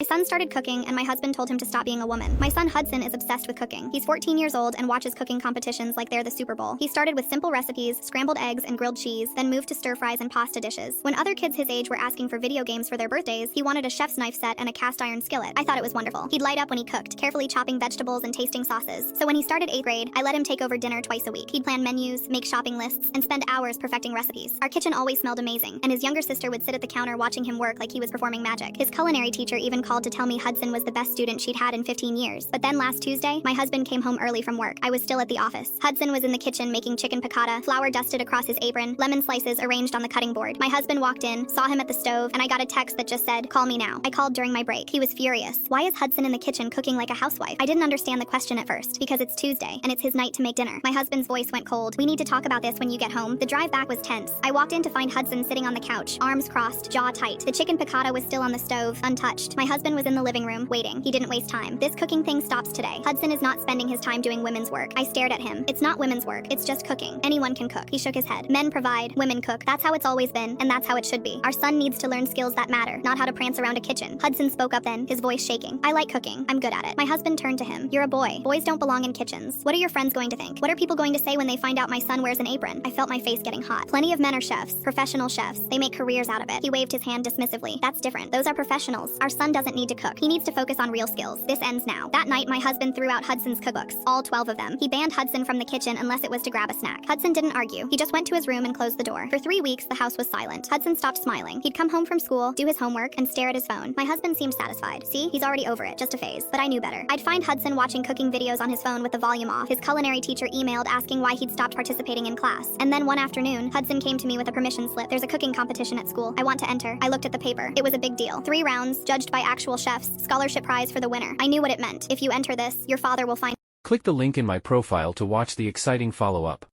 son started cooking, and my husband told him to stop being a woman. My son Hudson is obsessed with cooking. He's 14 years old and watches cooking competitions like they're the Super Bowl. He started with simple recipes, scrambled eggs and grilled cheese, then moved to stir fries and pasta dishes. When other kids his age were asking for video games for their birthdays, he wanted a chef's knife set and a cast iron skillet. I thought it was wonderful. He'd light up when he cooked, carefully chopping vegetables and tasting sauces. So when he started 8th grade, I let him take over dinner twice a week. He'd plan menus, make shopping lists, and spend hours perfecting recipes. Our kitchen always smelled amazing, and his younger sister would sit at the counter watching him work like he was performing magic. His culinary teacher even called to tell me Hudson was the best student she'd had in 15 years. But then last Tuesday, my husband came home early from work. I was still at the office. Hudson was in the kitchen making chicken piccata, flour dusted across his apron, lemon slices arranged on the cutting board. My husband walked in, saw him at the stove, and I got a text that just said, "Call me now." I called during my break. He was furious. Why is Hudson in the kitchen cooking like a housewife? I didn't understand the question at first, because it's Tuesday, and it's his night to make dinner. My husband's voice went cold. "We need to talk about this when you get home." The drive back was tense. I walked in to find Hudson sitting on the couch, arms crossed, jaw tight. The chicken piccata was still on the stove, untouched. My husband was in the living room, waiting. He didn't waste time. "This cooking thing stops today. Hudson is not spending his time doing women's work." I stared at him. "It's not women's work. It's just cooking. Anyone can cook." He shook his head. "Men provide, women cook. That's how it's always been, and that's how it should be. Our son needs to learn skills that matter, not how to prance around a kitchen." Hudson spoke up then, his voice shaking. "I like cooking. I'm good at it." My husband turned to him. "You're a boy. Boys don't belong in kitchens. What are your friends going to think? What are people going to say when they find out my son wears an apron?" I felt my face getting hot. "Plenty of men are chefs, professional chefs. They make careers out of it." He waved his hand dismissively. "That's different. Those are professionals. Our son doesn't need to cook. He needs to focus on real skills. This ends now." That night, my husband threw out Hudson's cookbooks, all 12 of them. He banned Hudson from the kitchen unless it was to grab a snack. Hudson didn't argue. He just went to his room and closed the door. For 3 weeks, the house was silent. Hudson stopped smiling. He'd come home from school, do his homework, and stare at his phone. My husband seemed satisfied. See, he's already over it, just a phase. But I knew better. I'd find Hudson watching cooking videos on his phone with the volume off. His culinary teacher emailed asking why he'd stopped participating in class. And then one afternoon, Hudson came to me with a permission slip. "There's a cooking competition at school. I want to enter." I looked at the paper. It was a big deal. 3 rounds, judged by actual chefs, scholarship prize for the winner. I knew what it meant. If you enter this, your father will find. Click the link in my profile to watch the exciting follow-up.